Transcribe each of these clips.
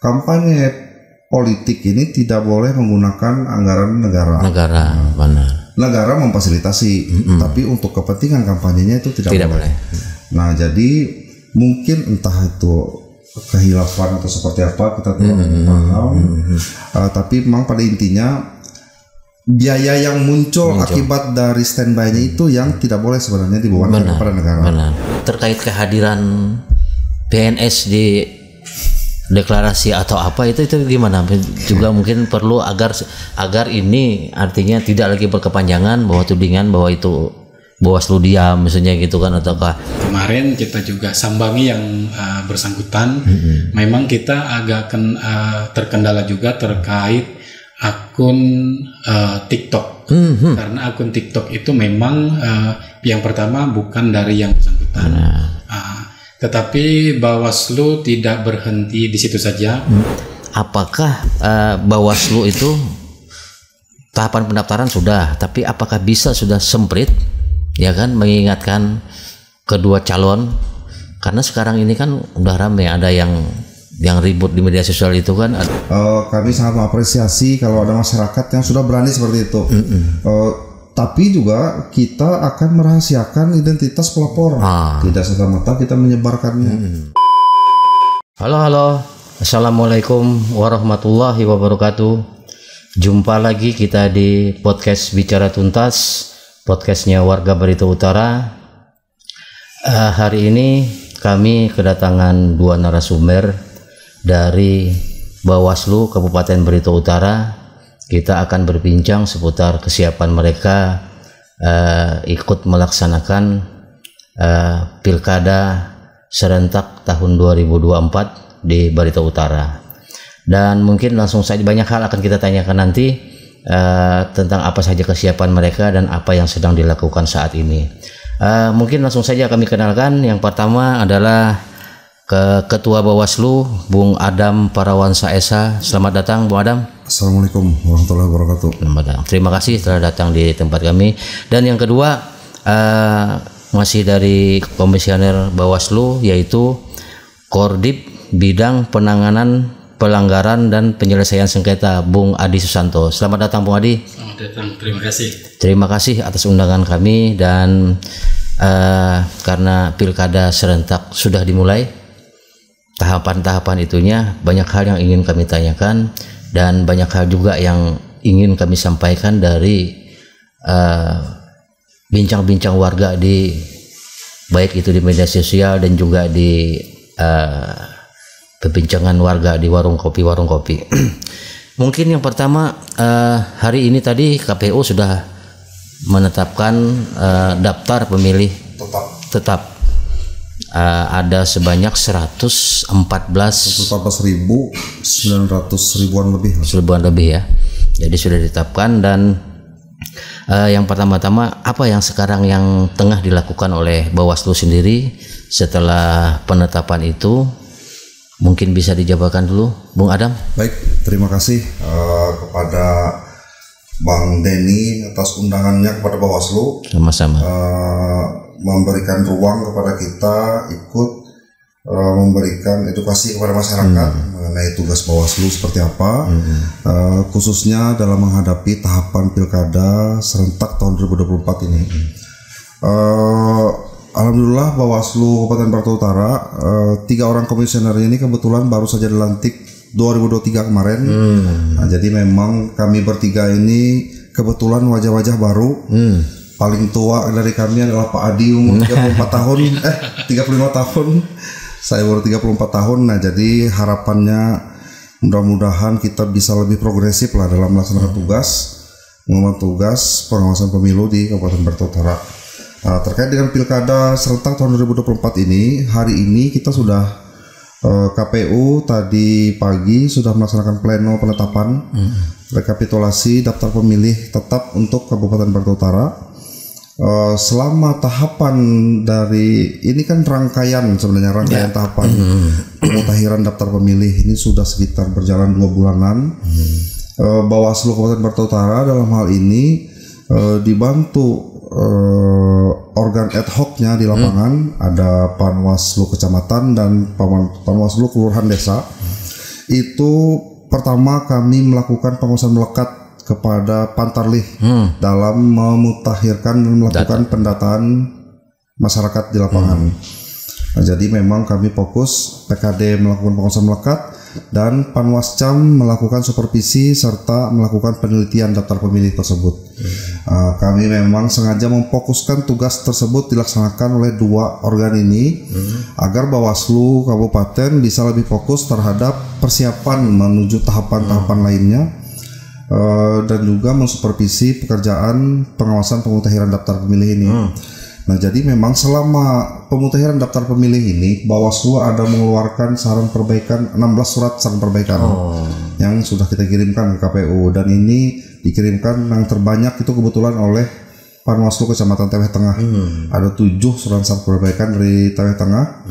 kampanye politik ini tidak boleh menggunakan anggaran negara. Benar. Negara memfasilitasi, tapi untuk kepentingan kampanyenya itu tidak boleh. Nah, jadi mungkin entah itu kehilafan atau seperti apa, kita tidak paham. Tapi memang pada intinya biaya yang muncul akibat dari standby-nya itu yang tidak boleh sebenarnya dibebankan kepada negara. Benar. Terkait kehadiran PNS di deklarasi atau apa itu gimana? Juga mungkin perlu agar ini artinya tidak lagi berkepanjangan bahwa tudingan bahwa itu Bawaslu diam misalnya gitu kan, ataukah kemarin kita juga sambangi yang bersangkutan. Memang kita agak terkendala juga terkait akun TikTok. Karena akun TikTok itu memang yang pertama bukan dari yang bersangkutan. Tetapi Bawaslu tidak berhenti di situ saja. Apakah Bawaslu itu tahapan pendaftaran sudah, tapi apakah bisa sudah semprit ya kan mengingatkan kedua calon, karena sekarang ini kan udah ramai ada yang ribut di media sosial itu kan. Kami sangat mengapresiasi kalau ada masyarakat yang sudah berani seperti itu. Tapi juga kita akan merahasiakan identitas pelapor, tidak serta-merta kita menyebarkannya. Halo, assalamualaikum warahmatullahi wabarakatuh. Jumpa lagi kita di podcast Bicara Tuntas, podcastnya warga Barito Utara. Hari ini kami kedatangan dua narasumber dari Bawaslu Kabupaten Barito Utara. Kita akan berbincang seputar kesiapan mereka ikut melaksanakan pilkada serentak tahun 2024 di Barito Utara. Dan mungkin langsung saja banyak hal akan kita tanyakan nanti tentang apa saja kesiapan mereka dan apa yang sedang dilakukan saat ini. Mungkin langsung saja kami kenalkan. Yang pertama adalah Ketua Bawaslu Bung Adam Parawansa Esa. Selamat datang Bung Adam. Assalamualaikum warahmatullahi wabarakatuh. Terima kasih telah datang di tempat kami. Dan yang kedua masih dari Komisioner Bawaslu, yaitu Koordip Bidang Penanganan Pelanggaran dan Penyelesaian Sengketa Bung Adi Susanto. Selamat datang Bung Adi. Selamat datang, terima kasih. Terima kasih atas undangan kami. Dan karena pilkada serentak sudah dimulai, tahapan-tahapan itunya banyak hal yang ingin kami tanyakan dan banyak hal juga yang ingin kami sampaikan dari bincang-bincang warga di baik itu di media sosial dan juga di perbincangan warga di warung kopi. Mungkin yang pertama, hari ini tadi KPU sudah menetapkan daftar pemilih tetap. Ada sebanyak 114.900 lebih ya. Jadi sudah ditetapkan. Dan yang pertama-tama apa yang sekarang yang tengah dilakukan oleh Bawaslu sendiri setelah penetapan itu, mungkin bisa dijabarkan dulu Bung Adam. Baik, terima kasih kepada Bang Denny atas undangannya kepada Bawaslu. Sama-sama. Memberikan ruang kepada kita ikut memberikan edukasi kepada masyarakat mengenai tugas Bawaslu seperti apa, khususnya dalam menghadapi tahapan pilkada serentak tahun 2024 ini. Alhamdulillah Bawaslu Kabupaten Barito Utara, 3 orang komisioner ini kebetulan baru saja dilantik 2023 kemarin. Nah, jadi memang kami bertiga ini kebetulan wajah-wajah baru. Paling tua dari kami adalah Pak Adi, umur 35 tahun. Saya baru 34 tahun. Nah, jadi harapannya mudah-mudahan kita bisa lebih progresif lah dalam melaksanakan mengemban tugas pengawasan pemilu di Kabupaten Barito Utara. Terkait dengan pilkada serentak tahun 2024 ini, hari ini kita sudah KPU tadi pagi sudah melaksanakan pleno penetapan rekapitulasi daftar pemilih tetap untuk Kabupaten Barito Utara. Selama tahapan dari ini kan rangkaian tahapan pemutahiran daftar pemilih ini sudah sekitar berjalan 2 bulanan. Bawaslu Kabupaten Barito Utara dalam hal ini dibantu organ ad hoc-nya di lapangan, ada Panwaslu Kecamatan dan Panwaslu Kelurahan Desa. Itu pertama kami melakukan pengawasan melekat kepada Pantarlih dalam memutakhirkan dan melakukan pendataan masyarakat di lapangan. Nah, jadi memang kami fokus PKD melakukan pengawasan melekat dan Panwascam melakukan supervisi serta melakukan penelitian daftar pemilih tersebut. Kami memang sengaja memfokuskan tugas tersebut dilaksanakan oleh dua organ ini agar Bawaslu Kabupaten bisa lebih fokus terhadap persiapan menuju tahapan-tahapan lainnya dan juga mensupervisi pekerjaan pengawasan pemutakhiran daftar pemilih ini. Nah, jadi memang selama pemutakhiran daftar pemilih ini Bawaslu ada mengeluarkan saran perbaikan 16 surat saran perbaikan yang sudah kita kirimkan ke KPU, dan ini dikirimkan yang terbanyak itu kebetulan oleh Panwaslu Kecamatan Teweh Tengah. Ada 7 surat saran perbaikan dari Teweh Tengah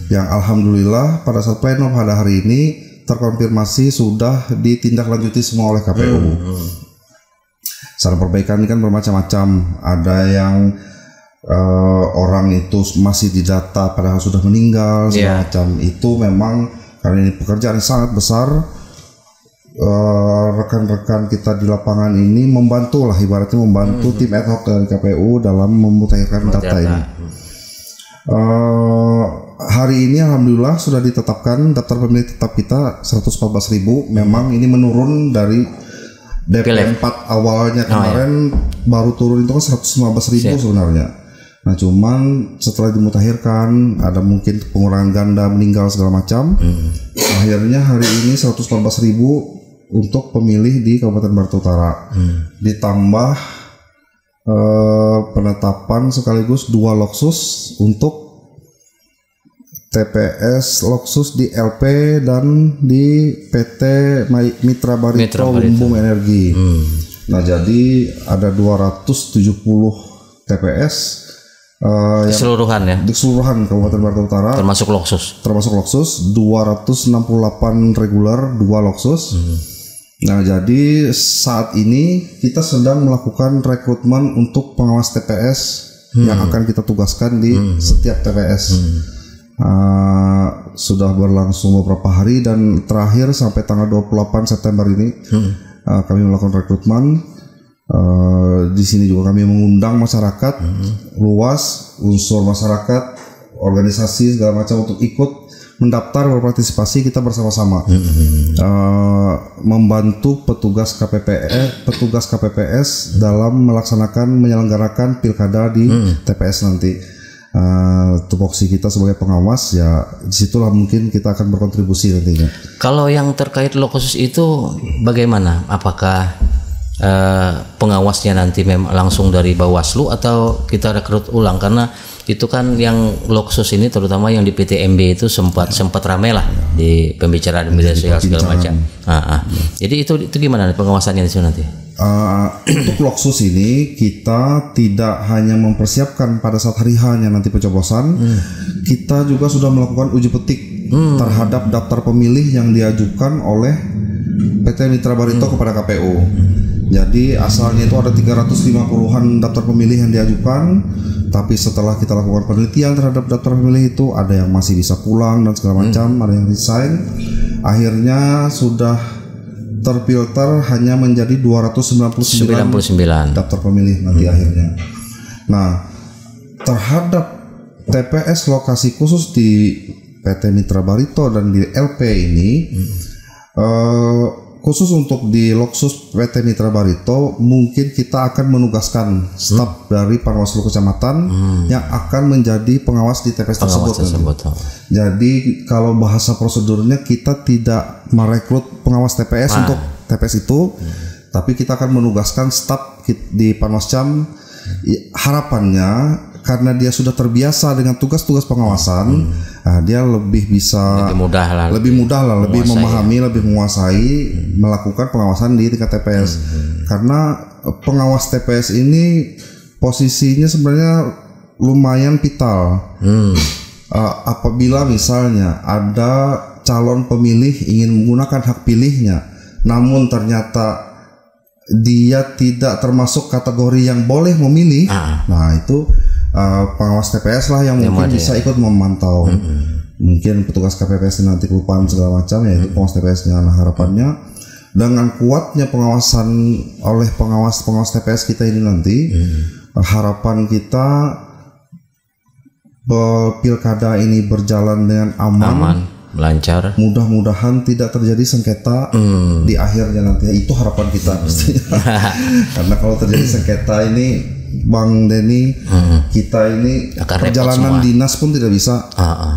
yang alhamdulillah pada saat pleno pada hari ini terkonfirmasi sudah ditindaklanjuti semua oleh KPU. Saran perbaikan ini kan bermacam-macam, ada yang orang itu masih didata padahal sudah meninggal segala macam. Itu memang karena ini pekerjaan yang sangat besar, rekan-rekan kita di lapangan ini membantu lah, ibaratnya membantu tim ad hoc dari KPU dalam memutakhirkan data ini. Hari ini alhamdulillah sudah ditetapkan daftar pemilih tetap kita 114.000. Memang ini menurun dari DP 4 awalnya kemarin baru turun itu kan 115.000 sebenarnya. Nah, cuman setelah dimutakhirkan ada mungkin pengurangan ganda meninggal segala macam. Akhirnya hari ini 114.000 untuk pemilih di Kabupaten Barito Utara. Ditambah penetapan sekaligus 2 loksus untuk TPS loksus di LP dan di PT Mitra Barito Lumbung Energi. Nah, jadi ada 270 TPS keseluruhan ya, di keseluruhan Kabupaten Barito Utara termasuk loksus 268 reguler, 2 loksus. Nah, jadi saat ini kita sedang melakukan rekrutmen untuk pengawas TPS yang akan kita tugaskan di setiap TPS. Sudah berlangsung beberapa hari dan terakhir sampai tanggal 28 September ini kami melakukan rekrutmen. Di sini juga kami mengundang masyarakat luas, unsur masyarakat, organisasi segala macam untuk ikut mendaftar, berpartisipasi. Kita bersama-sama membantu petugas KPPS dalam menyelenggarakan pilkada di TPS nanti. Tupoksi kita sebagai pengawas ya, disitulah mungkin kita akan berkontribusi nantinya. Kalau yang terkait loksus itu bagaimana? Apakah pengawasnya nanti memang langsung dari Bawaslu atau kita rekrut ulang? Karena itu kan yang loksus ini terutama yang di PTMB itu sempat ramai lah di pembicaraan media sosial segala macam. Jadi itu gimana pengawasannya di sini nanti? Untuk loksus ini kita tidak hanya mempersiapkan pada saat hari H-nya nanti pencoblosan, kita juga sudah melakukan uji petik terhadap daftar pemilih yang diajukan oleh PT Mitra Barito kepada KPU. Jadi asalnya itu ada 350-an daftar pemilih yang diajukan, tapi setelah kita lakukan penelitian terhadap daftar pemilih itu ada yang masih bisa pulang dan segala macam, ada yang resign. Akhirnya sudah terfilter hanya menjadi 299 daftar pemilih nanti akhirnya. Nah, terhadap TPS lokasi khusus di PT Mitra Barito dan di LP ini, khusus untuk di loksus PT Mitra Barito mungkin kita akan menugaskan staf dari Panwaslu Kecamatan yang akan menjadi pengawas di TPS tersebut. Jadi kalau bahasa prosedurnya kita tidak merekrut pengawas TPS untuk TPS itu, tapi kita akan menugaskan staf di Panwascam. Harapannya karena dia sudah terbiasa dengan tugas-tugas pengawasan, dia lebih bisa lebih mudah lah, lebih memahami, lebih menguasai melakukan pengawasan di tingkat TPS. Karena pengawas TPS ini posisinya sebenarnya lumayan vital. Apabila misalnya ada calon pemilih ingin menggunakan hak pilihnya, namun ternyata dia tidak termasuk kategori yang boleh memilih, nah itu pengawas TPS lah yang mungkin bisa ikut memantau. mungkin petugas KPPS nanti kelupaan segala macam, yaitu pengawas TPS-nya. Nah, harapannya dengan kuatnya pengawasan oleh pengawas TPS kita ini nanti, harapan kita pilkada ini berjalan dengan aman, lancar. Mudah-mudahan tidak terjadi sengketa di akhirnya nanti. Itu harapan kita pastinya. Karena kalau terjadi sengketa ini, Bang Denny, kita ini perjalanan dinas pun tidak bisa.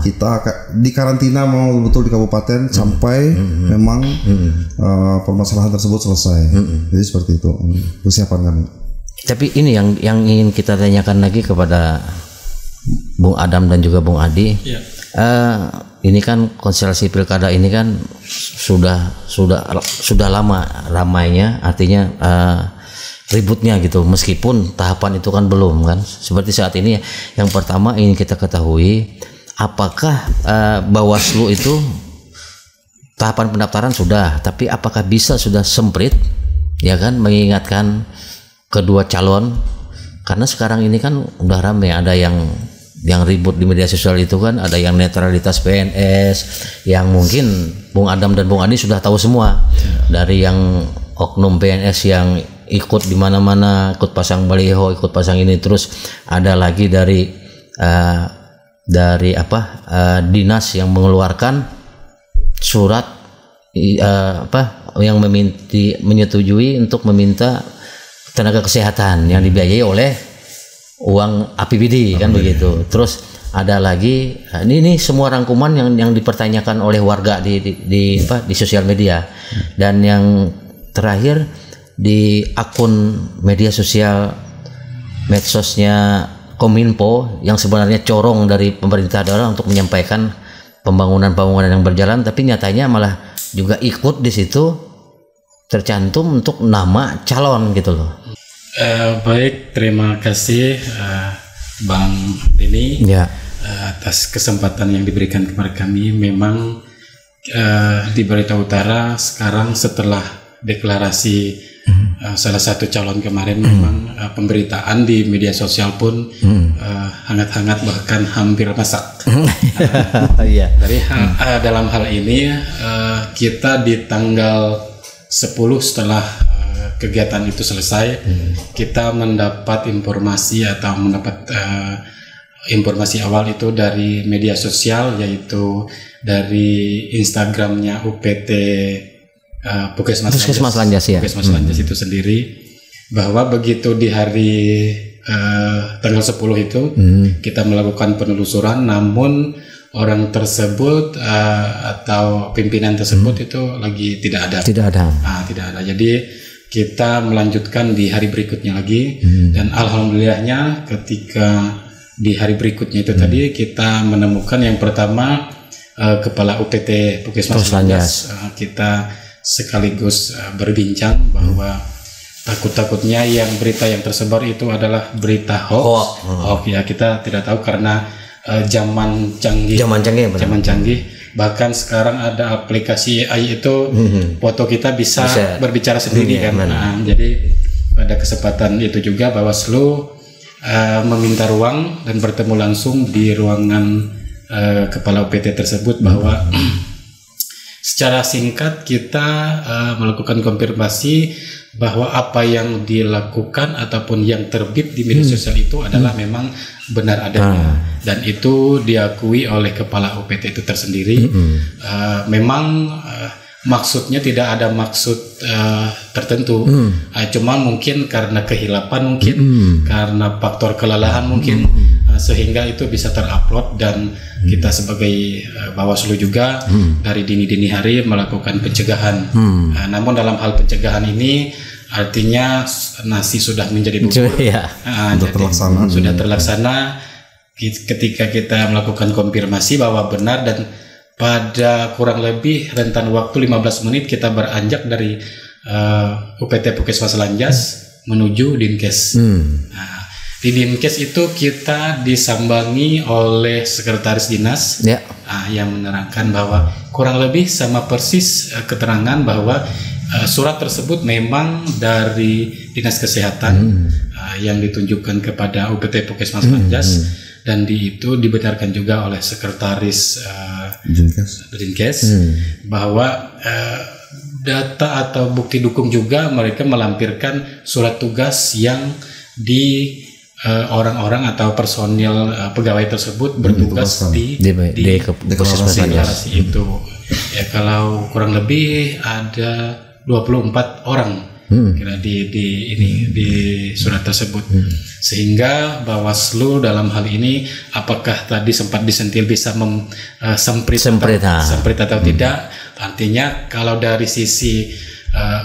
Kita di karantina mau betul di kabupaten sampai memang permasalahan tersebut selesai. Jadi seperti itu persiapan kami. Tapi ini yang ingin kita tanyakan lagi kepada Bung Adam dan juga Bung Adi. Ini kan konstelasi pilkada ini kan sudah lama ramainya, artinya ributnya gitu, meskipun tahapan itu kan belum kan. Seperti saat ini yang pertama ingin kita ketahui, apakah Bawaslu itu tahapan pendaftaran sudah, tapi apakah sudah semprit ya kan mengingatkan kedua calon, karena sekarang ini kan udah ramai, ada yang ribut di media sosial itu kan, ada yang netralitas PNS, yang mungkin Bung Adam dan Bung Adi sudah tahu semua, dari yang oknum PNS yang ikut di mana-mana, ikut pasang baliho, ikut pasang ini, terus ada lagi dari dinas yang mengeluarkan surat yang menyetujui untuk meminta tenaga kesehatan yang dibiayai oleh uang APBD kan begitu. Terus ada lagi ini semua rangkuman yang dipertanyakan oleh warga di sosial media. Dan yang terakhir di akun media sosial medsosnya Kominfo yang sebenarnya corong dari pemerintah daerah untuk menyampaikan pembangunan yang berjalan, tapi nyatanya malah juga ikut di situ tercantum untuk nama calon gitu loh. Baik, terima kasih Bang Denny atas kesempatan yang diberikan kepada kami. Memang di Barito Utara sekarang setelah deklarasi salah satu calon kemarin, memang pemberitaan di media sosial pun hangat-hangat, bahkan hampir masak. Dari dalam hal ini kita di tanggal 10 setelah kegiatan itu selesai, kita mendapat informasi informasi awal itu dari media sosial, yaitu dari Instagramnya UPT Puskesmas Lanjas itu sendiri, bahwa begitu di hari tanggal 10 itu kita melakukan penelusuran, namun orang tersebut atau pimpinan tersebut itu lagi tidak ada. Jadi kita melanjutkan di hari berikutnya lagi, dan alhamdulillahnya ketika di hari berikutnya itu tadi kita menemukan yang pertama Kepala UPT Puskesmas Lanjas. Kita sekaligus berbincang bahwa takut-takutnya yang berita yang tersebar itu adalah berita hoax. Ya, kita tidak tahu karena zaman canggih. Bahkan sekarang ada aplikasi AI itu, foto kita bisa berbicara sendiri kan. Jadi pada kesempatan itu juga Bawaslu meminta ruang dan bertemu langsung di ruangan Kepala UPT tersebut, bahwa secara singkat kita melakukan konfirmasi bahwa apa yang dilakukan ataupun yang terbit di media sosial itu adalah memang benar adanya, dan itu diakui oleh Kepala UPT itu tersendiri. Memang maksudnya tidak ada maksud tertentu, cuma mungkin karena kehilapan, mungkin karena faktor kelelahan mungkin, sehingga itu bisa terupload, dan kita sebagai Bawaslu juga dari dini hari melakukan pencegahan. Namun dalam hal pencegahan ini artinya nasi sudah menjadi bubur, sudah terlaksana ketika kita melakukan konfirmasi bahwa benar, dan pada kurang lebih rentan waktu 15 menit kita beranjak dari UPT Puskesmas Lanjas menuju Dinkes. Di Dinkes itu kita disambangi oleh sekretaris dinas yang menerangkan bahwa kurang lebih sama persis keterangan bahwa surat tersebut memang dari Dinas Kesehatan yang ditunjukkan kepada UPT Puskesmas Lanjas, dan itu dibenarkan juga oleh sekretaris Dinkes bahwa data atau bukti dukung juga mereka melampirkan surat tugas yang di orang-orang atau personil pegawai tersebut bertugas di deklarasi itu. Ya kalau kurang lebih ada 24 orang kira di surat tersebut. Sehingga Bawaslu dalam hal ini apakah tadi sempat disentil bisa semprit atau tidak, artinya kalau dari sisi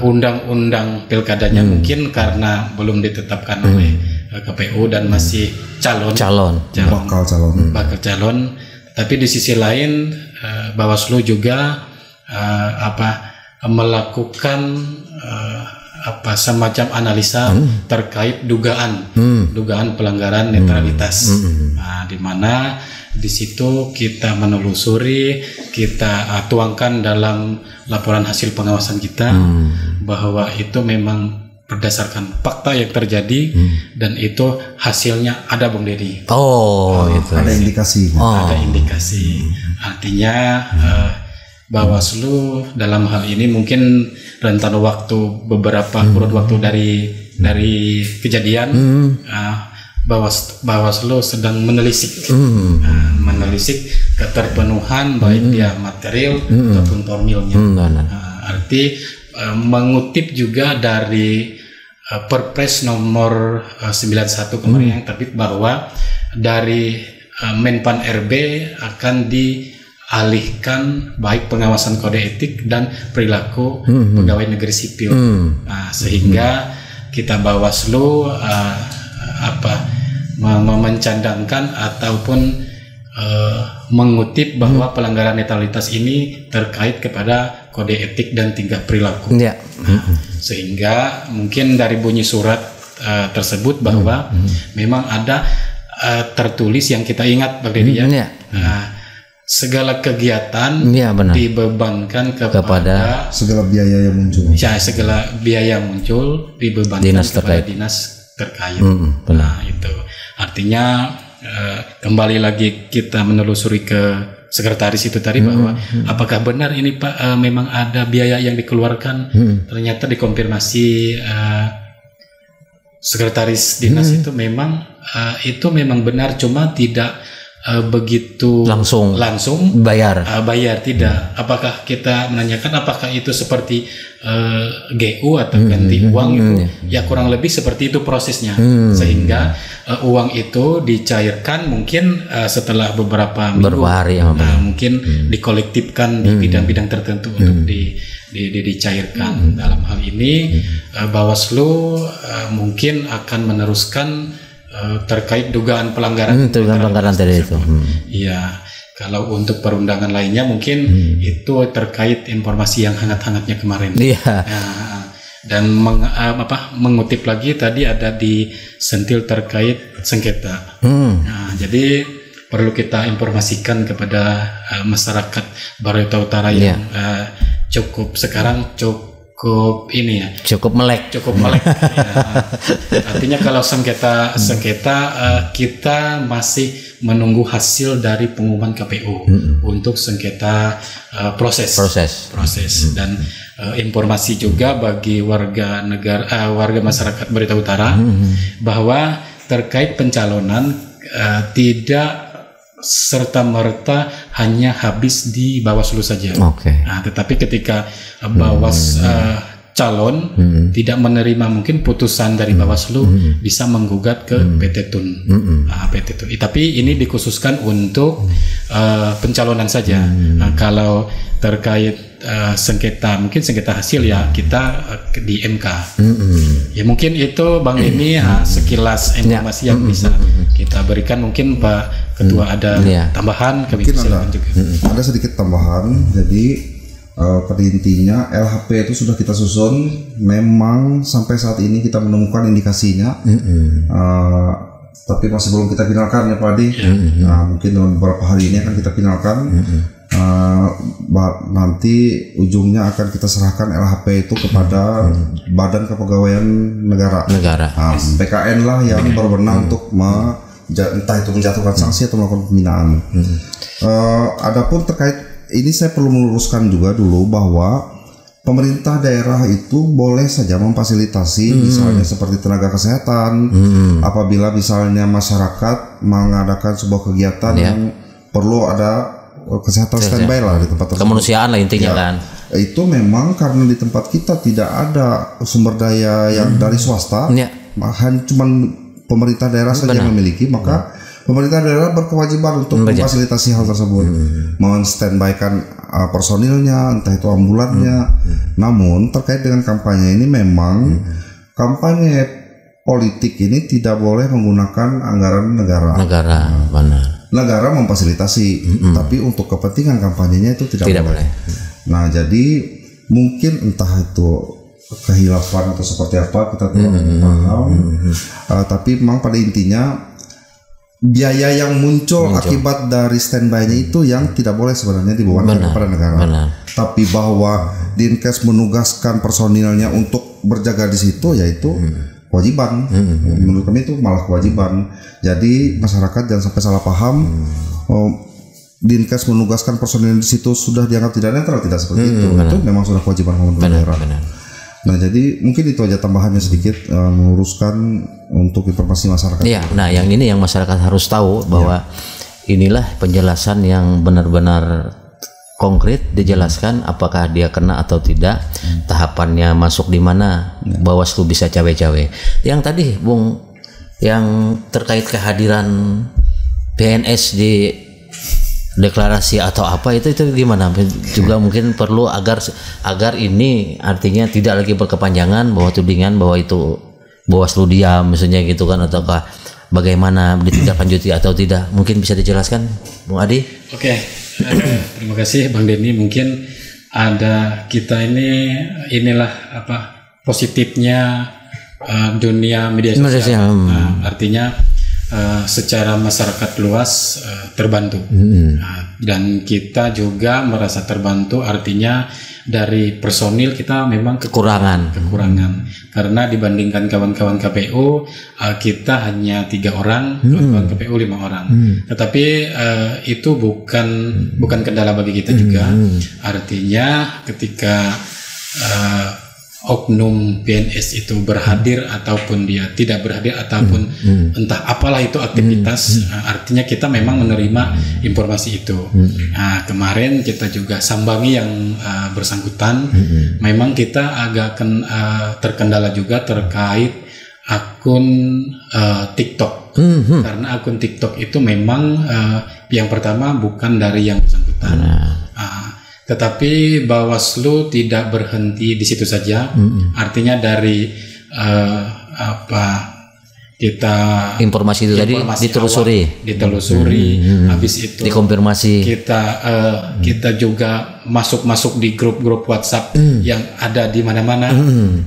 undang-undang pilkadanya mungkin karena belum ditetapkan oleh KPU dan masih bakal calon, tapi di sisi lain Bawaslu juga melakukan semacam analisa terkait dugaan pelanggaran netralitas. Nah, di mana di situ kita menelusuri, kita tuangkan dalam laporan hasil pengawasan kita bahwa itu memang berdasarkan fakta yang terjadi dan itu hasilnya ada, Bung Deddy. Ada indikasi. Ada indikasi. Artinya Bawaslu dalam hal ini mungkin rentan waktu beberapa kurun waktu dari kejadian, Bawaslu sedang menelisik keterpenuhan baik dia material ataupun formilnya. Arti mengutip juga dari Perpres nomor 91 kemarin yang terbit bahwa dari Menpan RB akan dialihkan baik pengawasan kode etik dan perilaku pegawai negeri sipil. Sehingga kita Bawaslu mencandangkan ataupun mengutip bahwa pelanggaran netralitas ini terkait kepada kode etik dan tingkah perilaku. Sehingga mungkin dari bunyi surat tersebut bahwa memang ada tertulis yang kita ingat, Bang Deddy, segala kegiatan dibebankan kepada segala biaya yang muncul. Segala biaya muncul dibebankan kepada dinas terkait. Nah, itu artinya kembali lagi kita menelusuri ke sekretaris itu tadi bahwa apakah benar ini Pak memang ada biaya yang dikeluarkan. Ternyata dikonfirmasi sekretaris dinas itu memang benar, cuma tidak begitu langsung bayar tidak. Apakah kita menanyakan apakah itu seperti GU atau ganti uang itu ya kurang lebih seperti itu prosesnya, sehingga uang itu dicairkan mungkin setelah beberapa minggu, mungkin dikolektifkan di bidang-bidang tertentu untuk dicairkan. Dalam hal ini Bawaslu mungkin akan meneruskan terkait dugaan pelanggaran tadi itu. Iya, kalau untuk perundangan lainnya mungkin itu terkait informasi yang hangat-hangatnya kemarin. Dan mengutip lagi tadi ada disentil terkait sengketa. Jadi perlu kita informasikan kepada masyarakat Barito Utara yang cukup melek. Artinya kalau sengketa kita masih menunggu hasil dari pengumuman KPU untuk sengketa proses dan informasi juga bagi warga masyarakat Barito Utara bahwa terkait pencalonan tidak serta-merta hanya habis di Bawaslu saja. Tetapi ketika calon tidak menerima mungkin putusan dari Bawaslu bisa menggugat ke PT Tun. Tapi ini dikhususkan untuk pencalonan saja. Kalau terkait sengketa hasil ya kita di MK. Ya mungkin itu Bang ini sekilas informasi yang bisa kita berikan. Mungkin Pak Ketua ada tambahan, kami silakan juga. Ada sedikit tambahan. Jadi pada intinya LHP itu sudah kita susun. Memang sampai saat ini kita menemukan indikasinya, tapi masih belum kita finalkan ya Pak Adi. Mungkin dalam beberapa hari ini akan kita finalkan. Nanti ujungnya akan kita serahkan LHP itu kepada Badan Kepegawaian Negara. BKN lah yang berwenang untuk entah itu menjatuhkan sanksi atau melakukan pembinaan. Adapun terkait ini saya perlu meluruskan juga dulu bahwa pemerintah daerah itu boleh saja memfasilitasi misalnya seperti tenaga kesehatan apabila misalnya masyarakat mengadakan sebuah kegiatan yang perlu ada kesehatan standby lah di tempat tersebut. Kemanusiaan lah intinya kan. Itu memang karena di tempat kita tidak ada sumber daya yang dari swasta, hanya cuma pemerintah daerah saja yang memiliki, maka pemerintah daerah berkewajiban untuk memfasilitasi hal tersebut, men-standby-kan personilnya, entah itu ambulannya. Namun terkait dengan kampanye ini memang kampanye politik ini tidak boleh menggunakan anggaran negara. Benar. Negara memfasilitasi, tapi untuk kepentingan kampanyenya itu tidak boleh. Nah, jadi mungkin entah itu kehilafan atau seperti apa kita tidak paham. Tapi memang pada intinya biaya yang muncul akibat dari standby-nya itu yang tidak boleh sebenarnya dibebankan kepada negara. Tapi bahwa Dinkes menugaskan personilnya untuk berjaga di situ, yaitu kewajiban. Menurut kami itu malah kewajiban. Jadi masyarakat jangan sampai salah paham. Dinkes menugaskan personil di situ sudah dianggap tidak netral, tidak seperti itu. Itu memang sudah kewajiban pemerintah daerah. Nah, jadi mungkin itu aja tambahannya sedikit meluruskan untuk informasi masyarakat. Iya, nah yang ini yang masyarakat harus tahu bahwa inilah penjelasan yang benar-benar konkret dijelaskan apakah dia kena atau tidak, tahapannya masuk di mana, Bawaslu bisa cawe-cawe. Yang tadi Bung yang terkait kehadiran PNS di deklarasi atau apa itu gimana? Juga mungkin perlu agar ini artinya tidak lagi berkepanjangan bahwa tudingan bahwa itu Bawaslu diam misalnya gitu kan, ataukah bagaimana ditindaklanjuti atau tidak, mungkin bisa dijelaskan Bung Adi? Oke. Terima kasih Bang Denny. Mungkin ada kita inilah apa positifnya dunia media sosial. Artinya secara masyarakat luas terbantu, dan kita juga merasa terbantu. Artinya dari personil kita memang kekurangan karena dibandingkan kawan-kawan KPU kita hanya 3 orang, kawan KPU 5 orang. Tetapi itu bukan kendala bagi kita juga. Artinya ketika oknum PNS itu berhadir ataupun dia tidak berhadir ataupun entah apalah itu aktivitas, artinya kita memang menerima informasi itu. Nah, kemarin kita juga sambangi yang bersangkutan. Memang kita agak terkendala juga terkait akun TikTok, karena akun TikTok itu memang yang pertama bukan dari yang bersangkutan. Tetapi Bawaslu tidak berhenti di situ saja. Artinya dari kita informasi itu tadi ditelusuri, habis itu dikonfirmasi. Kita juga masuk di grup-grup WhatsApp yang ada di mana-mana.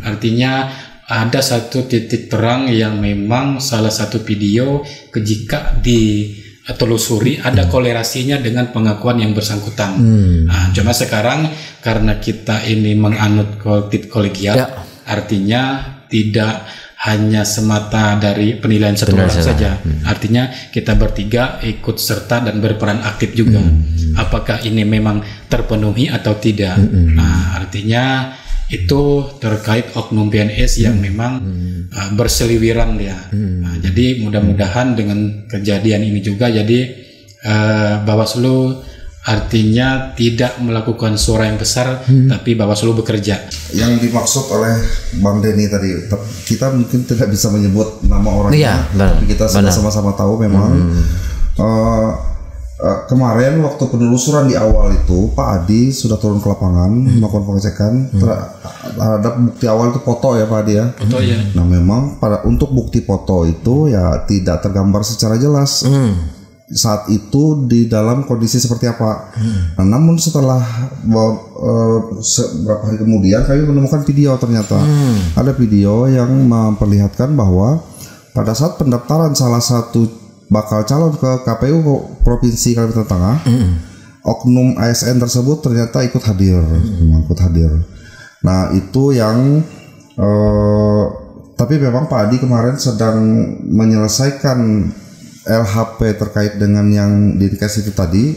Artinya ada satu titik terang yang memang salah satu video jika ditelusuri ada kolerasinya dengan pengakuan yang bersangkutan. Nah, cuma sekarang karena kita ini menganut kolektif kolegial, artinya tidak hanya semata dari penilaian satu orang saja. Artinya kita bertiga ikut serta dan berperan aktif juga. Apakah ini memang terpenuhi atau tidak? Nah, artinya itu terkait oknum PNS yang memang berseliweran dia. Nah, jadi mudah-mudahan dengan kejadian ini juga jadi Bawaslu artinya tidak melakukan suara yang besar, tapi Bawaslu bekerja. Yang dimaksud oleh Bang Denny tadi, kita mungkin tidak bisa menyebut nama orangnya, tapi kita sama-sama tahu memang kemarin waktu penelusuran di awal itu Pak Adi sudah turun ke lapangan melakukan pengecekan terhadap bukti awal itu foto ya Pak Adi ya. Foto ya. Nah memang untuk bukti foto itu ya tidak tergambar secara jelas saat itu di dalam kondisi seperti apa. Nah, namun setelah beberapa hari kemudian kami menemukan video, ternyata ada video yang memperlihatkan bahwa pada saat pendaftaran salah satu bakal calon ke KPU Provinsi Kalimantan Tengah, oknum ASN tersebut ternyata ikut hadir. Nah itu yang tapi memang Pak Adi kemarin sedang menyelesaikan LHP terkait dengan yang dikasih itu tadi,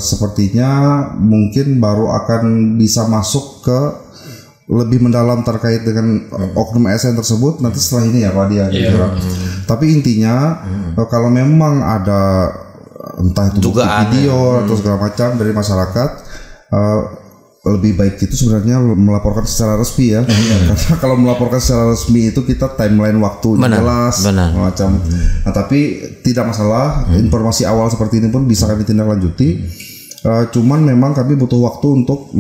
sepertinya mungkin baru akan bisa masuk ke lebih mendalam terkait dengan oknum ASN tersebut nanti setelah ini ya Pak Dia. Tapi intinya kalau memang ada entah itu bukti video atau segala macam dari masyarakat, lebih baik itu sebenarnya melaporkan secara resmi ya. Karena kalau melaporkan secara resmi itu kita timeline waktu jelas macam. Nah, tapi tidak masalah, informasi awal seperti ini pun bisa kami tindak lanjuti. Cuman memang kami butuh waktu untuk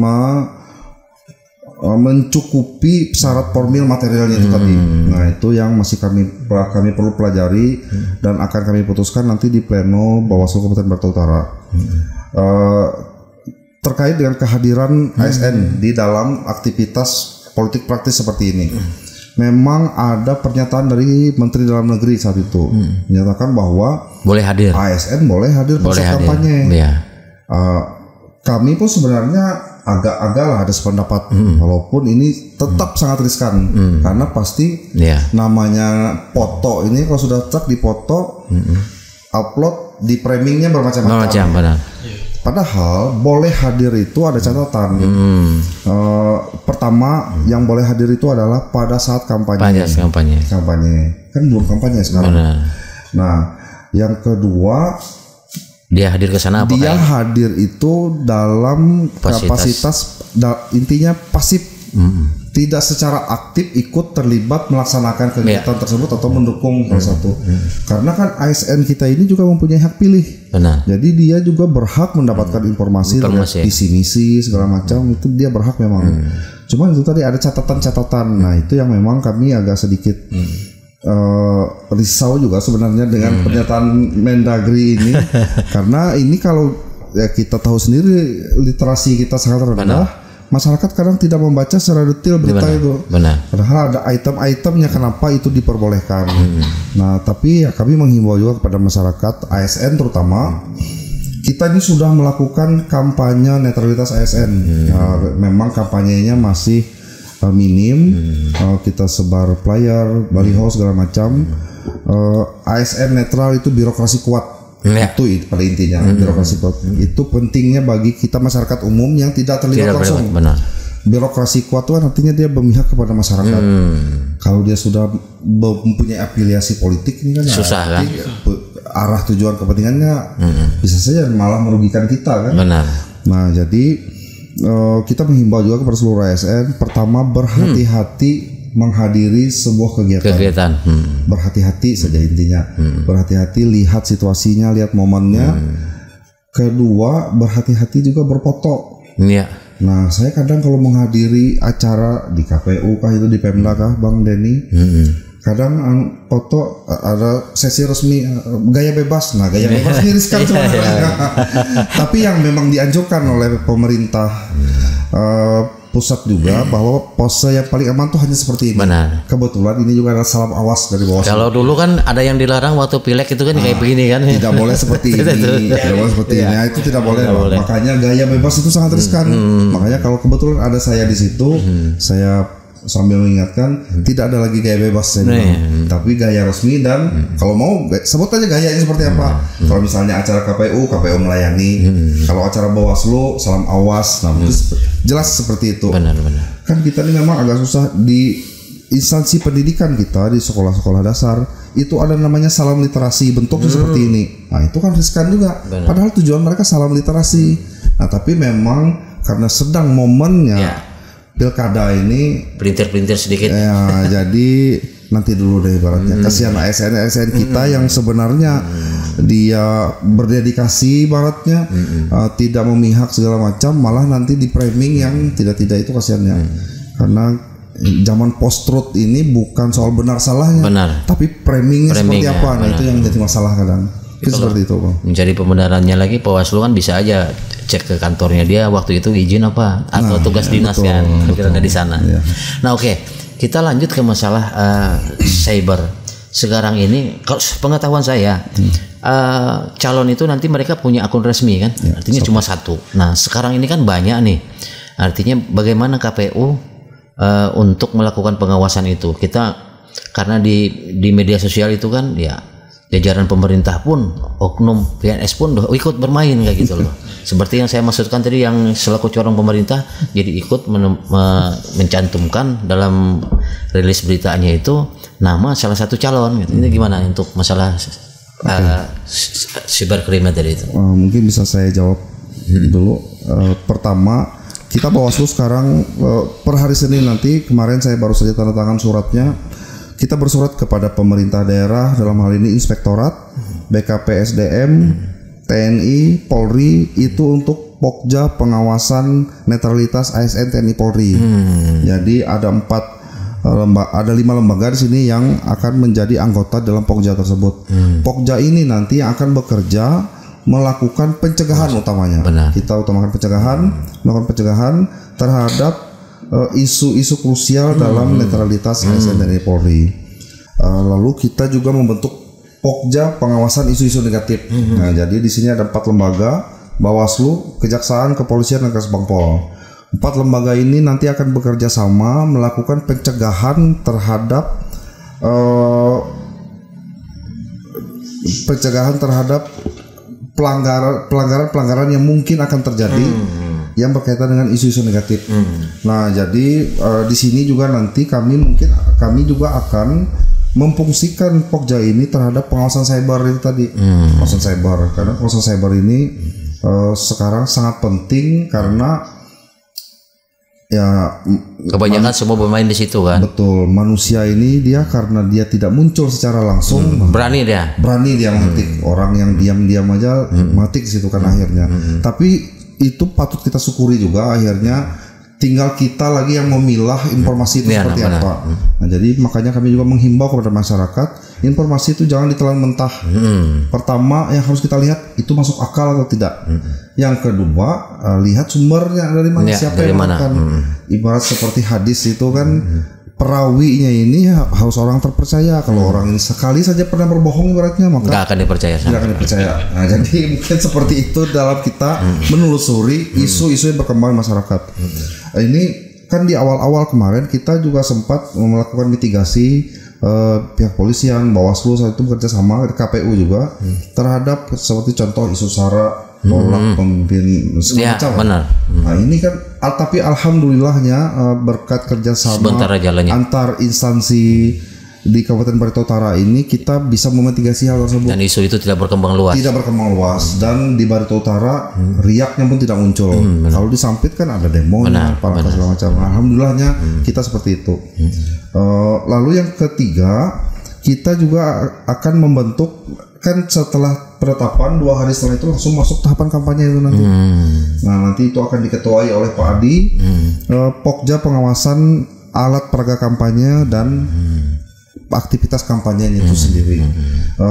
mencukupi syarat formil materialnya itu tadi. Nah, itu yang masih kami perlu pelajari dan akan kami putuskan nanti di pleno Bawaslu Kabupaten Barito Utara. Terkait dengan kehadiran ASN di dalam aktivitas politik praktis seperti ini. Memang ada pernyataan dari Menteri Dalam Negeri saat itu menyatakan bahwa boleh hadir. ASN boleh hadir pada saat kampanye. Kami pun sebenarnya agak-agak lah ada sependapat, walaupun ini tetap sangat riskan karena pasti namanya foto ini kalau sudah truk dipoto, upload di framingnya bermacam-macam. Padahal boleh hadir itu ada catatan. Pertama yang boleh hadir itu adalah pada saat kampanye. Kampanye kan belum kampanye sekarang. Nah, yang kedua dia hadir ke sana apa? Dia hadir itu dalam kapasitas intinya pasif. Tidak secara aktif ikut terlibat melaksanakan kegiatan tersebut atau mendukung salah satu. Karena kan ASN kita ini juga mempunyai hak pilih. Jadi dia juga berhak mendapatkan informasi visi misi segala macam, itu dia berhak memang. Cuma itu tadi ada catatan-catatan. Nah, itu yang memang kami agak sedikit risau juga sebenarnya dengan pernyataan Mendagri ini. Karena ini kalau ya kita tahu sendiri literasi kita sangat rendah. Masyarakat kadang tidak membaca secara detail berita itu. Padahal ada item-itemnya kenapa itu diperbolehkan. Nah, tapi ya kami menghimbau juga kepada masyarakat ASN terutama, kita ini sudah melakukan kampanye netralitas ASN. Memang kampanyenya masih minim. Kita sebar flyer, baliho segala macam. ASN netral itu birokrasi kuat. Itu pada intinya birokrasi kuat. Itu pentingnya bagi kita masyarakat umum yang tidak terlibat langsung. Birokrasi kuat itu artinya dia berpihak kepada masyarakat. Kalau dia sudah mempunyai afiliasi politik ini kan susah kan? Arah tujuan kepentingannya bisa saja malah merugikan kita kan. Nah, jadi kita menghimbau juga kepada seluruh ASN, pertama berhati-hati menghadiri sebuah kegiatan. Berhati-hati saja intinya. Berhati-hati, lihat situasinya, lihat momennya. Kedua, berhati-hati juga berfoto. Nah, saya kadang kalau menghadiri acara di KPU kah itu di Pemda kah Bang Denny, kadang foto ada sesi resmi gaya bebas. Nah, gaya bebas ini riskan sebenarnya. Tapi yang memang dianjurkan oleh pemerintah pusat juga bahwa pose yang paling aman tuh hanya seperti ini. Kebetulan ini juga ada salam awas dari bawah. Kalau dulu kan ada yang dilarang waktu pileg itu kan kayak begini kan. Tidak boleh seperti ini. Tidak boleh seperti ini. Itu tidak boleh. Makanya gaya bebas itu sangat riskan. Makanya kalau kebetulan ada saya di situ, saya sambil mengingatkan tidak ada lagi gaya bebas tapi gaya resmi dan kalau mau sebut aja gayanya seperti apa. Kalau misalnya acara KPU melayani, kalau acara Bawaslu salam awas. Nah, jelas seperti itu. Kan kita ini memang agak susah di instansi pendidikan kita di sekolah-sekolah dasar itu ada namanya salam literasi bentuknya seperti ini. Nah, itu kan riskan juga. Padahal tujuan mereka salam literasi. Nah, tapi memang karena sedang momennya pilkada ini pelintir sedikit ya, jadi nanti dulu deh ibaratnya. Kasihan ASN kita yang sebenarnya dia berdedikasi ibaratnya, tidak memihak segala macam, malah nanti di framing yang tidak itu kasihannya. Karena zaman post truth ini bukan soal benar salahnya, tapi framingnya seperti apa. Nah, itu yang menjadi masalah kadang. Itu seperti itu, Bang. Menjadi pembenarannya lagi, Bawaslu kan bisa aja cek ke kantornya dia waktu itu izin apa atau tugas dinas kan, karena di sana. Nah, oke. Kita lanjut ke masalah cyber. Sekarang ini kalau pengetahuan saya calon itu nanti mereka punya akun resmi kan, artinya cuma satu. Nah, sekarang ini kan banyak nih. Artinya bagaimana KPU untuk melakukan pengawasan itu? Kita karena di media sosial itu kan ya jajaran pemerintah pun, oknum PNS pun ikut bermain kayak gitu loh. Seperti yang saya maksudkan tadi, yang selaku corong pemerintah jadi ikut mencantumkan dalam rilis beritanya itu nama salah satu calon gitu. Ini gimana untuk masalah cybercrime tadi itu? Mungkin bisa saya jawab dulu. Pertama, kita Bawaslu sekarang per hari Senin nanti, kemarin saya baru saja tanda tangan suratnya. Kita bersurat kepada pemerintah daerah, dalam hal ini Inspektorat, BKPSDM, TNI, Polri, itu untuk Pokja pengawasan netralitas ASN TNI Polri. Jadi ada 5 lembaga di sini yang akan menjadi anggota dalam Pokja tersebut. Pokja ini nanti akan bekerja melakukan pencegahan utamanya. Benar. Kita utamakan melakukan pencegahan terhadap isu-isu krusial dalam netralitas ASN TNI Polri. Lalu kita juga membentuk Pokja pengawasan isu-isu negatif. Nah, jadi di sini ada 4 lembaga: Bawaslu, Kejaksaan, Kepolisian, dan Kesbangpol. 4 lembaga ini nanti akan bekerja sama melakukan pencegahan terhadap pelanggaran yang mungkin akan terjadi yang berkaitan dengan isu-isu negatif. Nah, jadi di sini juga nanti kami juga akan memfungsikan Pokja ini terhadap pengawasan cyber itu tadi. Pengawasan cyber, karena pengawasan cyber ini sekarang sangat penting karena ya kebanyakan semua bermain di situ kan. Betul, manusia ini dia karena dia tidak muncul secara langsung, berani dia memetik orang yang diam-diam aja memetik situ kan akhirnya. Tapi itu patut kita syukuri juga, akhirnya tinggal kita lagi yang memilah informasi itu seperti apa. Nah, jadi makanya kami juga menghimbau kepada masyarakat, informasi itu jangan ditelan mentah. Pertama yang harus kita lihat itu masuk akal atau tidak. Yang kedua, lihat sumbernya dari mana, siapa yang melakukan. Ibarat seperti hadis itu kan, perawinya ini harus orang terpercaya. Kalau orang ini sekali saja pernah berbohong ibaratnya, maka nggak akan dipercaya. Nah, jadi mungkin seperti itu dalam kita menelusuri isu-isu yang berkembang di masyarakat. Ini kan di awal-awal kemarin kita juga sempat melakukan mitigasi, pihak polisian, Bawaslu saat itu bekerja sama, KPU juga terhadap seperti contoh isu SARA, tolak pemimpin semacam. Benar. Nah, ini kan tapi alhamdulillahnya berkat kerjasama antar instansi di Kabupaten Barito Utara ini kita bisa memitigasi hal tersebut. Dan isu itu tidak berkembang luas. Dan di Barito Utara riaknya pun tidak muncul. Kalau di Sampit kan ada demonya, segala macam. Alhamdulillahnya kita seperti itu. Lalu yang ketiga, kita juga akan membentuk, kan setelah penetapan 2 hari setelah itu langsung masuk tahapan kampanye itu nanti. Nah, nanti itu akan diketuai oleh Pak Adi, Pokja pengawasan alat peraga kampanye dan aktivitas kampanye itu sendiri.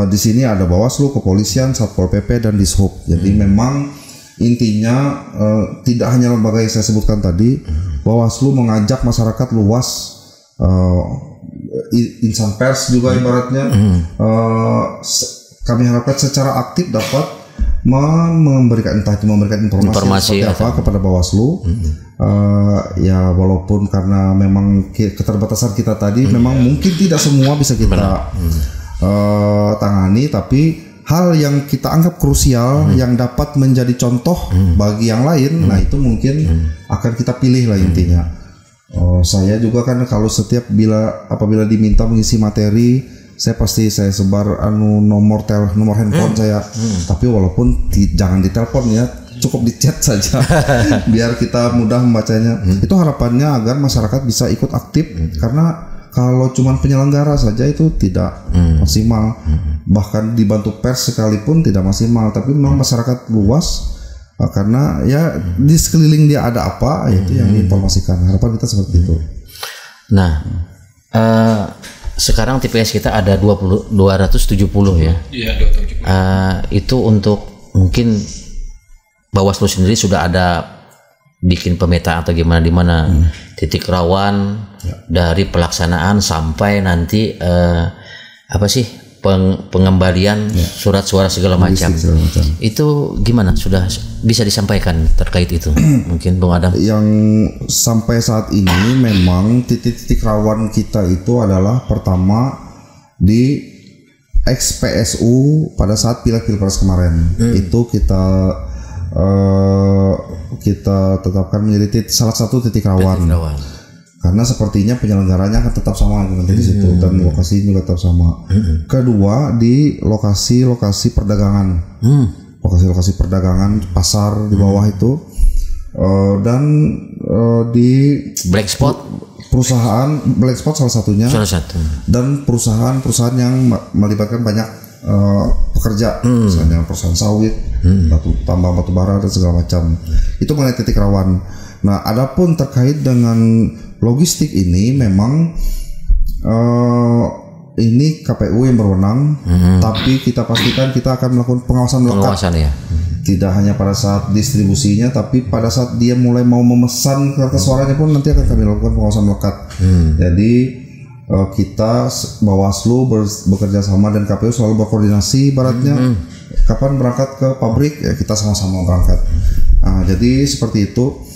Di sini ada Bawaslu, Kepolisian, Satpol PP, dan Dishub. Jadi memang intinya tidak hanya lembaga yang saya sebutkan tadi, Bawaslu mengajak masyarakat luas, insan pers juga ibaratnya, kami harapkan secara aktif dapat memberikan informasi seperti apa kepada Bawaslu. Ya walaupun karena memang keterbatasan kita tadi, memang mungkin tidak semua bisa kita tangani, tapi hal yang kita anggap krusial yang dapat menjadi contoh bagi yang lain, nah itu mungkin akan kita pilih lah intinya. Saya juga kan kalau apabila diminta mengisi materi, saya sebar nomor handphone saya. Tapi walaupun jangan ditelepon ya, cukup di chat saja biar kita mudah membacanya. Itu harapannya agar masyarakat bisa ikut aktif, karena kalau cuman penyelenggara saja itu tidak maksimal. Bahkan dibantu pers sekalipun tidak maksimal. Tapi memang masyarakat luas, karena ya di sekeliling dia ada apa, itu yang diinformasikan. Harapan kita seperti itu. Nah, sekarang TPS kita ada 270 ya. Iya, 270. Itu untuk mungkin Bawaslu sendiri sudah ada bikin pemetaan atau gimana, di mana titik rawan dari pelaksanaan sampai nanti pengembalian surat suara segala macam. Itu gimana, sudah bisa disampaikan terkait itu? Mungkin Bung Adam. Yang sampai saat ini memang titik-titik rawan kita itu adalah pertama di ex-PSU pada saat Pilpres kemarin. Itu kita tetapkan menjadi salah satu titik rawan. Karena sepertinya penyelenggaranya akan tetap sama nanti di situ dan lokasi juga tetap sama. Kedua di lokasi perdagangan, lokasi perdagangan pasar di bawah itu, dan di black spot salah satunya. Dan perusahaan yang melibatkan banyak pekerja, misalnya perusahaan sawit, tambang batu bara dan segala macam. Itu mengenai titik rawan. Nah, adapun terkait dengan logistik ini memang ini KPU yang berwenang, tapi kita pastikan kita akan melakukan pengawasan melekat. Ya. Tidak hanya pada saat distribusinya, tapi pada saat dia mulai mau memesan kertas suaranya pun nanti akan kami lakukan pengawasan melekat. Jadi kita Bawaslu bekerja sama dan KPU selalu berkoordinasi, ibaratnya kapan berangkat ke pabrik ya kita sama-sama berangkat. Nah, jadi seperti itu.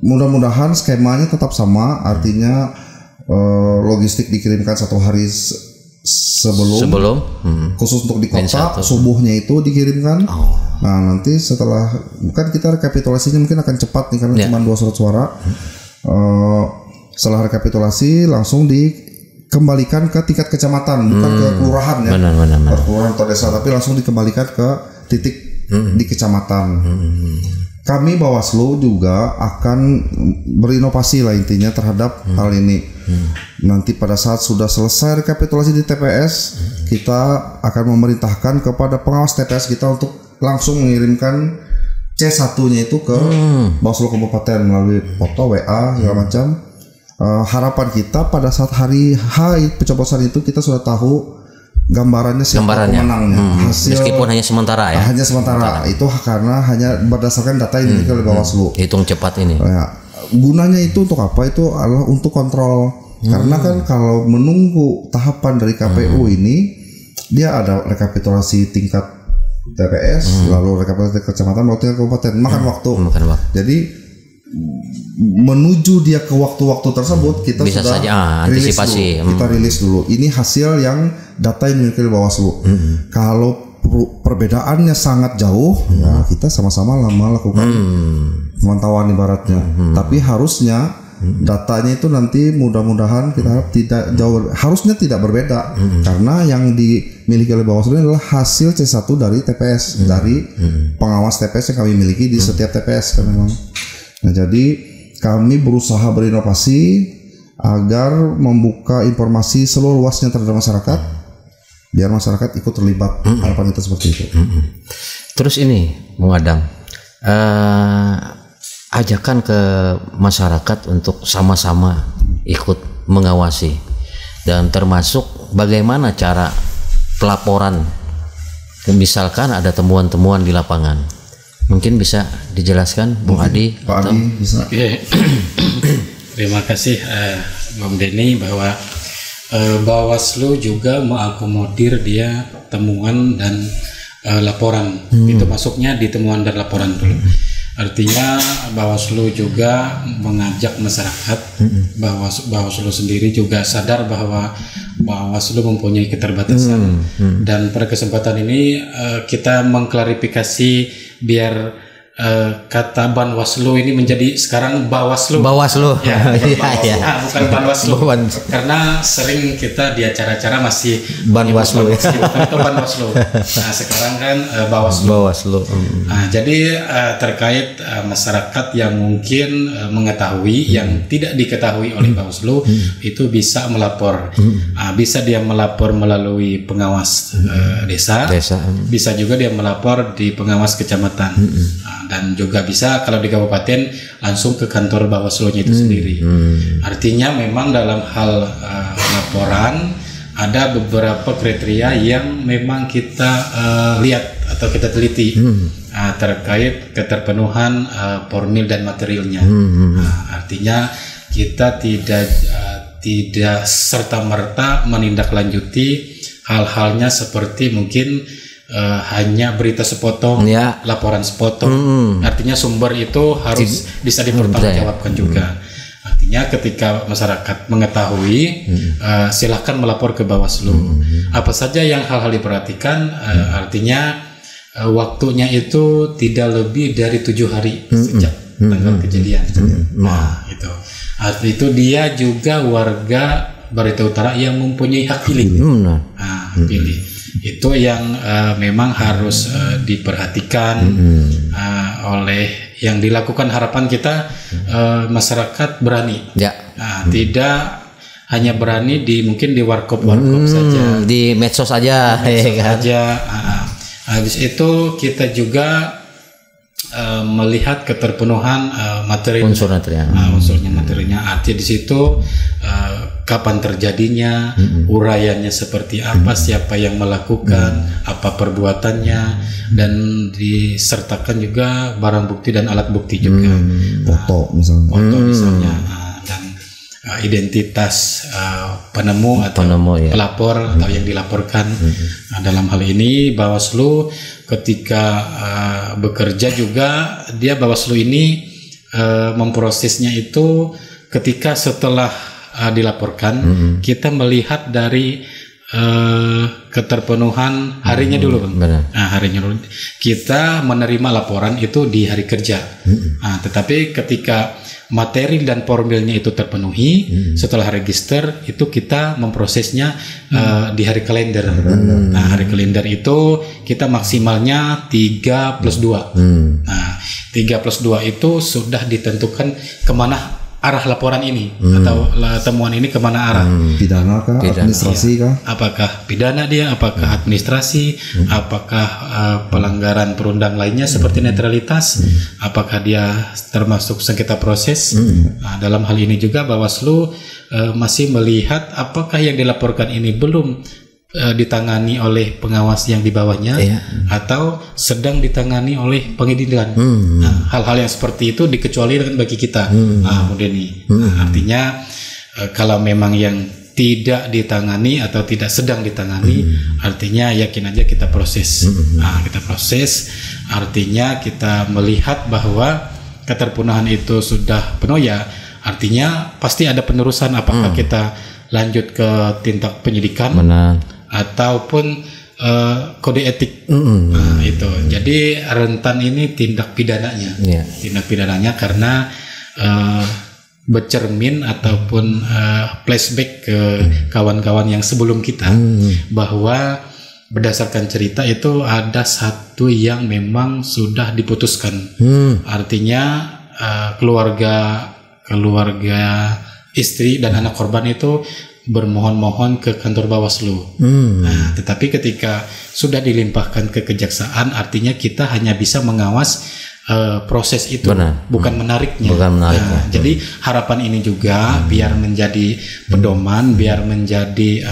Mudah-mudahan skemanya tetap sama, artinya logistik dikirimkan 1 hari sebelum khusus untuk di kota, subuhnya itu dikirimkan. Nah, nanti setelah kan kita rekapitulasinya mungkin akan cepat nih karena cuma 2 surat suara. Setelah rekapitulasi langsung dikembalikan ke tingkat kecamatan, bukan ke kelurahan ya, ke kelurahan atau desa, tapi langsung dikembalikan ke titik di kecamatan. Kami Bawaslu juga akan berinovasi lah intinya terhadap hal ini. Nanti pada saat sudah selesai rekapitulasi di TPS, kita akan memerintahkan kepada pengawas TPS kita untuk langsung mengirimkan C1-nya itu ke Bawaslu Kabupaten melalui foto, WA, segala macam. Harapan kita pada saat hari H pencoblosan itu kita sudah tahu gambarannya siapa pemenangnya. Hasil meskipun hanya sementara ya. Hanya sementara. Itu karena hanya berdasarkan data yang dimiliki oleh Bawaslu. Hitung cepat ini. Ya. Gunanya itu untuk apa? Itu adalah untuk kontrol. Karena kan kalau menunggu tahapan dari KPU ini, dia ada rekapitulasi tingkat TPS, lalu rekapitulasi kecamatan, lalu tingkat kabupaten, makan waktu. Jadi menuju dia ke waktu-waktu tersebut kita bisa sudah saja antisipasi dulu. Kita rilis dulu. Ini hasil yang data yang dimiliki oleh Bawaslu. Kalau perbedaannya sangat jauh, ya kita sama-sama melakukan pemantauan ibaratnya. Tapi harusnya datanya itu nanti mudah-mudahan kita harap tidak jauh, harusnya tidak berbeda, karena yang dimiliki oleh Bawaslu adalah hasil C1 dari TPS, dari pengawas TPS yang kami miliki di setiap TPS kan memang. Nah, jadi kami berusaha berinovasi agar membuka informasi seluas-luasnya terhadap masyarakat, biar masyarakat ikut terlibat. Harapan kita seperti itu. Terus ini, Bung Adam, ajakan ke masyarakat untuk sama-sama ikut mengawasi, dan termasuk bagaimana cara pelaporan, misalkan ada temuan-temuan di lapangan. Mungkin bisa dijelaskan Bung Adi? Pak Adi bisa. Terima kasih Bung Denny, bahwa Bawaslu juga mengakomodir dia temuan dan laporan. Itu masuknya di temuan dan laporan dulu. Artinya Bawaslu juga mengajak masyarakat, Bawaslu sendiri juga sadar bahwa Bawaslu mempunyai keterbatasan, dan pada kesempatan ini kita mengklarifikasi biar kata Banwaslu ini menjadi sekarang Bawaslu. Ya, bukan Banwaslu. Karena sering kita di acara-acara masih Banwaslu. Itu Banwaslu. Nah, sekarang kan Bawaslu. Nah, jadi terkait masyarakat yang mungkin mengetahui yang tidak diketahui oleh Bawaslu, itu bisa melapor. Bisa dia melapor melalui pengawas desa. Bisa juga dia melapor di pengawas kecamatan. Dan juga bisa kalau di kabupaten langsung ke kantor Bawaslu-nya itu sendiri. Artinya memang dalam hal laporan ada beberapa kriteria yang memang kita lihat atau kita teliti terkait keterpenuhan formil dan materialnya. Artinya kita tidak serta-merta menindaklanjuti hal-halnya seperti mungkin hanya berita sepotong, laporan sepotong. Artinya sumber itu harus bisa dipertanggungjawabkan juga. Artinya artinya ketika masyarakat mengetahui, silahkan melapor ke Bawaslu. Apa saja yang hal-hal diperhatikan, artinya waktunya itu tidak lebih dari 7 hari sejak tanggal kejadian. Nah, itu. Arti itu dia juga warga Barito Utara yang mempunyai hak pilih. Pilih. Itu yang memang harus diperhatikan oleh yang dilakukan. Harapan kita masyarakat berani, tidak hanya berani mungkin di warkop saja, di medsos aja, habis itu kita juga melihat keterpenuhan unsurnya materinya. Arti di situ kapan terjadinya, uraiannya seperti apa, siapa yang melakukan, apa perbuatannya, dan disertakan juga barang bukti dan alat bukti juga, foto misalnya, dan identitas penemu atau pelapor atau yang dilaporkan. Dalam hal ini Bawaslu ketika bekerja juga, Bawaslu ini memprosesnya itu ketika setelah dilaporkan, kita melihat dari keterpenuhan harinya dulu, Bang. Harinya dulu. Kita menerima laporan itu di hari kerja. Tetapi ketika materi dan formilnya itu terpenuhi, setelah register itu kita memprosesnya di hari kalender. Hari kalender itu kita maksimalnya 3+2. 3+2 itu sudah ditentukan kemana arah laporan ini atau temuan ini kemana arah. Pidana kah? Administrasi kah? Apakah pidana dia? Apakah administrasi? Apakah pelanggaran perundang lainnya seperti netralitas? Apakah dia termasuk sengketa proses? Dalam hal ini juga Bawaslu masih melihat apakah yang dilaporkan ini belum ditangani oleh pengawas yang di bawahnya, atau sedang ditangani oleh pengadilan. Hal-hal yang seperti itu dikecualikan bagi kita, Bu Denny. Artinya kalau memang yang tidak ditangani atau tidak sedang ditangani, artinya yakin aja kita proses. Kita proses, artinya kita melihat bahwa keterpenuhan itu sudah penuh, ya artinya pasti ada penerusan. Apakah kita lanjut ke tindak penyidikan, ataupun kode etik. Itu. Jadi rentan ini tindak pidananya. Tindak pidananya karena bercermin ataupun flashback ke kawan-kawan yang sebelum kita, bahwa berdasarkan cerita itu ada satu yang memang sudah diputuskan. Artinya keluarga istri dan anak korban itu bermohon-mohon ke kantor Bawaslu. Tetapi ketika sudah dilimpahkan ke kejaksaan, artinya kita hanya bisa mengawas proses itu, bukan menariknya. Jadi harapan ini juga biar menjadi pedoman, biar menjadi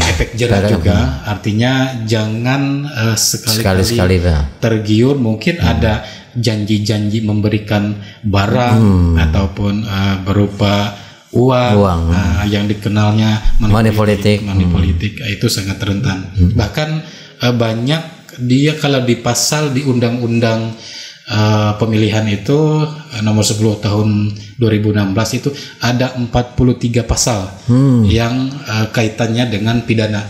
efek jerah juga. Artinya jangan sekali-kali tergiur, mungkin ada janji-janji memberikan barang ataupun berupa uang. Yang dikenalnya money politik itu sangat rentan. Bahkan banyak dia kalau di pasal di undang-undang pemilihan itu nomor 10 tahun 2016 itu ada 43 pasal yang kaitannya dengan pidana.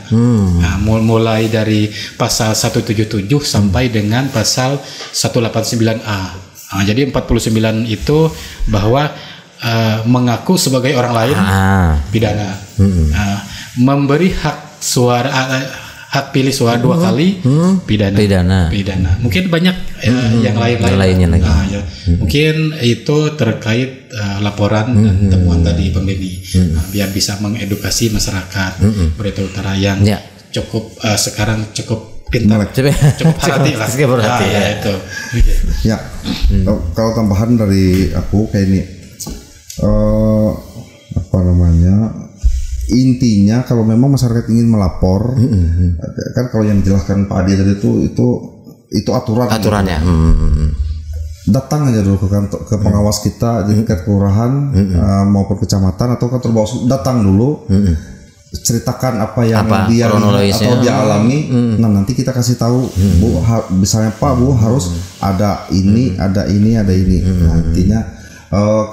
Mulai dari pasal 177 sampai dengan pasal 189A. Jadi 49 itu bahwa mengaku sebagai orang lain pidana, memberi hak suara, hak pilih suara 2 kali pidana. Mungkin banyak yang lainnya lagi. Mungkin itu terkait laporan dan temuan tadi, Bang Denny. Biar bisa mengedukasi masyarakat Barito Utara yang cukup sekarang cukup pintar, cukup hati lah. Itu. Kalau tambahan dari aku kayak ini. Intinya kalau memang masyarakat ingin melapor, kan kalau yang dijelaskan Pak Adi tadi itu aturannya. Datang aja dulu ke kantor, ke pengawas kita di tingkat kelurahan maupun kecamatan atau kantor Bawaslu, datang dulu, ceritakan apa yang dia lihat atau dia alami. Nah nanti kita kasih tahu, misalnya Pak, Bu harus ada ini, ada ini. Nah intinya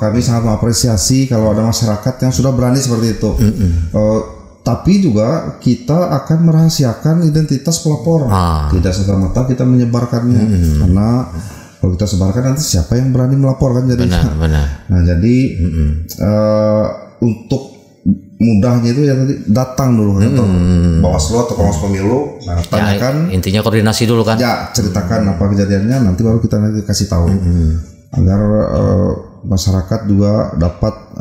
kami sangat mengapresiasi kalau ada masyarakat yang sudah berani seperti itu. Tapi juga kita akan merahasiakan identitas pelapor. Tidak serta-merta kita menyebarkannya, karena kalau kita sebarkan nanti siapa yang berani melaporkan jadi. Benar. Nah jadi untuk mudahnya itu ya tadi datang dulu ke kantor Bawaslu atau Pengawas Pemilu, nah, tanyakan. Ya, intinya koordinasi dulu kan. Ya, ceritakan apa kejadiannya, nanti baru kita nanti kasih tahu agar masyarakat juga dapat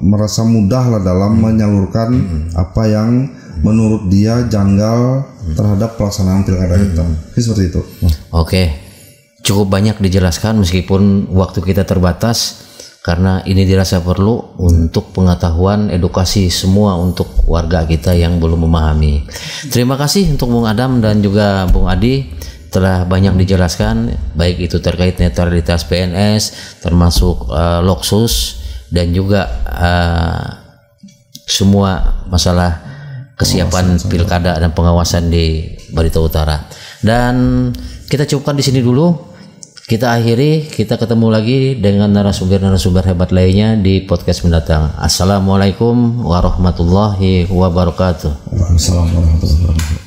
merasa mudah lah dalam menyalurkan apa yang menurut dia janggal terhadap pelaksanaan pilkada kita. Seperti itu. Oke, cukup banyak dijelaskan meskipun waktu kita terbatas. Karena ini dirasa perlu untuk pengetahuan edukasi semua untuk warga kita yang belum memahami. Terima kasih untuk Bung Adam dan juga Bung Adi telah banyak dijelaskan, baik itu terkait netralitas PNS, termasuk Loksus dan juga semua masalah kesiapan pilkada dan pengawasan di Barito Utara. Dan kita cukupkan di sini dulu. Kita akhiri, kita ketemu lagi dengan narasumber hebat lainnya di podcast mendatang. Assalamualaikum warahmatullahi wabarakatuh. Waalaikumsalam warahmatullahi wabarakatuh.